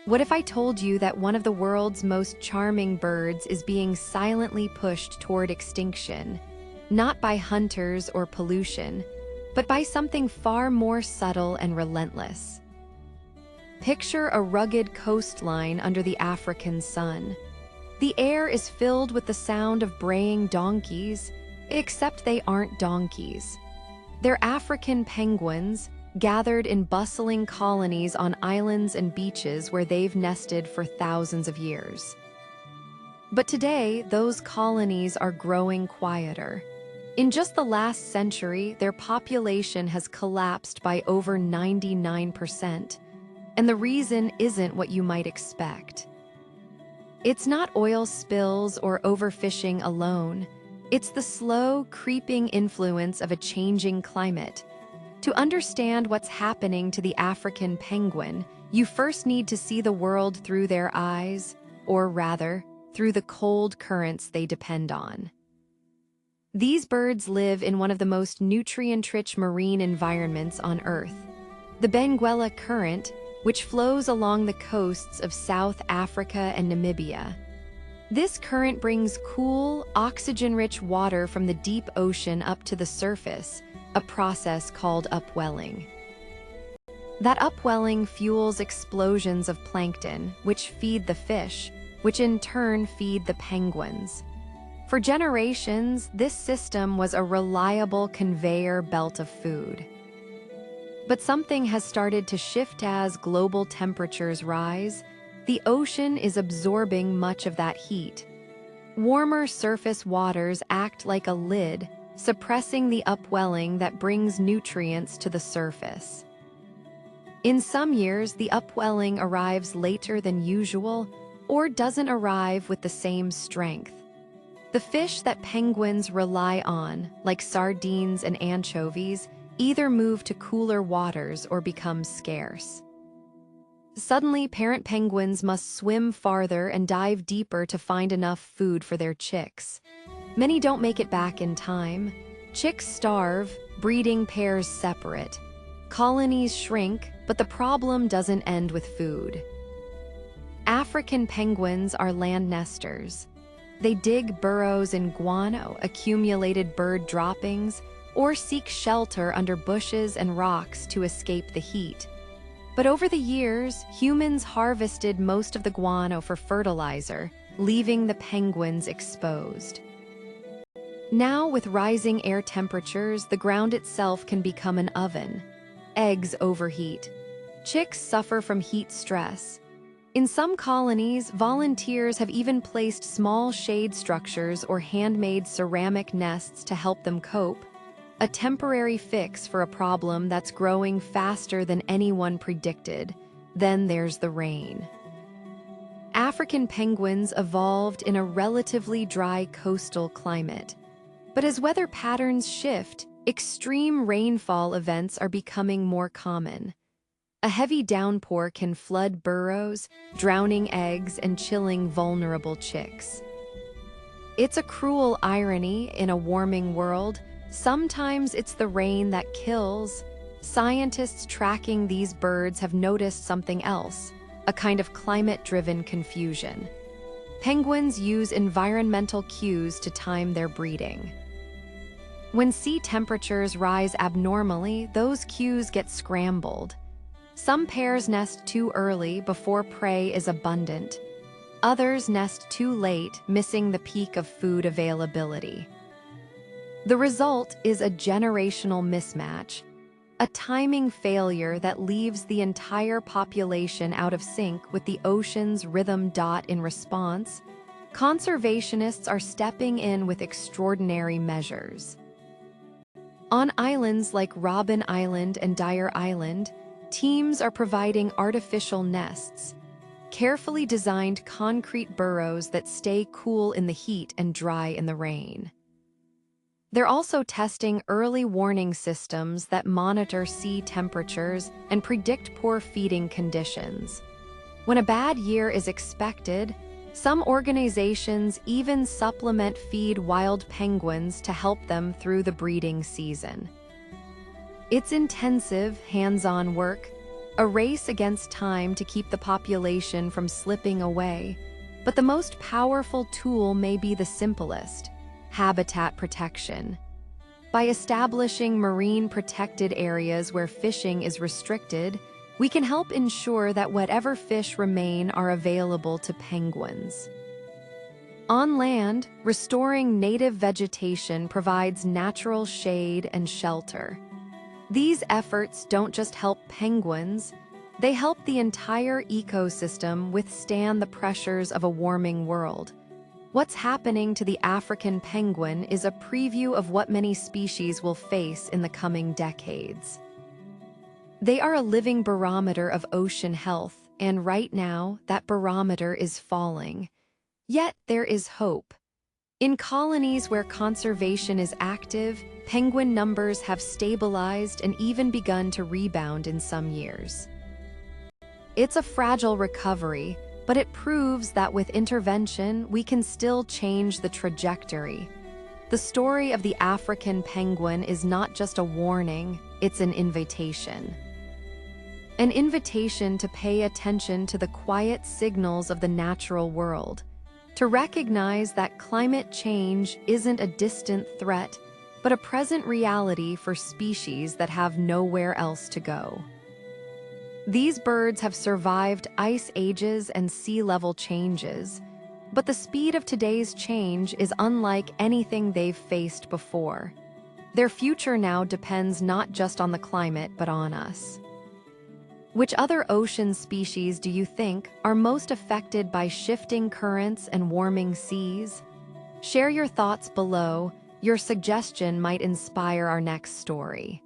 What if I told you that one of the world's most charming birds is being silently pushed toward extinction, not by hunters or pollution, but by something far more subtle and relentless? Picture a rugged coastline under the African sun. The air is filled with the sound of braying donkeys, except they aren't donkeys. They're African penguins, gathered in bustling colonies on islands and beaches where they've nested for thousands of years. But today, those colonies are growing quieter. In just the last century, their population has collapsed by over 99%, and the reason isn't what you might expect. It's not oil spills or overfishing alone. It's the slow, creeping influence of a changing climate. To understand what's happening to the African penguin, you first need to see the world through their eyes, or rather, through the cold currents they depend on. These birds live in one of the most nutrient-rich marine environments on Earth, the Benguela Current, which flows along the coasts of South Africa and Namibia. This current brings cool, oxygen-rich water from the deep ocean up to the surface, a process called upwelling. That upwelling fuels explosions of plankton, which feed the fish, which in turn feed the penguins. For generations, this system was a reliable conveyor belt of food. But something has started to shift as global temperatures rise. The ocean is absorbing much of that heat. Warmer surface waters act like a lid, suppressing the upwelling that brings nutrients to the surface. In some years, the upwelling arrives later than usual or doesn't arrive with the same strength. The fish that penguins rely on, like sardines and anchovies, either move to cooler waters or become scarce. Suddenly, parent penguins must swim farther and dive deeper to find enough food for their chicks. Many don't make it back in time. Chicks starve, breeding pairs separate. Colonies shrink, but the problem doesn't end with food. African penguins are land nesters. They dig burrows in guano, accumulated bird droppings, or seek shelter under bushes and rocks to escape the heat. But over the years, humans harvested most of the guano for fertilizer, leaving the penguins exposed. Now, with rising air temperatures, the ground itself can become an oven. Eggs overheat. Chicks suffer from heat stress. In some colonies, volunteers have even placed small shade structures or handmade ceramic nests to help them cope, a temporary fix for a problem that's growing faster than anyone predicted. Then there's the rain. African penguins evolved in a relatively dry coastal climate. But as weather patterns shift, extreme rainfall events are becoming more common. A heavy downpour can flood burrows, drowning eggs and chilling vulnerable chicks. It's a cruel irony in a warming world. Sometimes it's the rain that kills. Scientists tracking these birds have noticed something else, a kind of climate-driven confusion. Penguins use environmental cues to time their breeding. When sea temperatures rise abnormally, those cues get scrambled. Some pairs nest too early before prey is abundant. Others nest too late, missing the peak of food availability. The result is a generational mismatch, a timing failure that leaves the entire population out of sync with the ocean's rhythm. In response, conservationists are stepping in with extraordinary measures. On islands like Robben Island and Dyer Island, teams are providing artificial nests, carefully designed concrete burrows that stay cool in the heat and dry in the rain. They're also testing early warning systems that monitor sea temperatures and predict poor feeding conditions. When a bad year is expected, some organizations even supplement feed wild penguins to help them through the breeding season. It's intensive, hands-on work, a race against time to keep the population from slipping away. But the most powerful tool may be the simplest: habitat protection. By establishing marine protected areas where fishing is restricted, we can help ensure that whatever fish remain are available to penguins. On land, restoring native vegetation provides natural shade and shelter. These efforts don't just help penguins, they help the entire ecosystem withstand the pressures of a warming world. What's happening to the African penguin is a preview of what many species will face in the coming decades. They are a living barometer of ocean health, and right now, that barometer is falling. Yet there is hope. In colonies where conservation is active, penguin numbers have stabilized and even begun to rebound in some years. It's a fragile recovery, but it proves that with intervention, we can still change the trajectory. The story of the African penguin is not just a warning, it's an invitation. An invitation to pay attention to the quiet signals of the natural world, to recognize that climate change isn't a distant threat, but a present reality for species that have nowhere else to go. These birds have survived ice ages and sea level changes, but the speed of today's change is unlike anything they've faced before. Their future now depends not just on the climate, but on us. Which other ocean species do you think are most affected by shifting currents and warming seas? Share your thoughts below. Your suggestion might inspire our next story.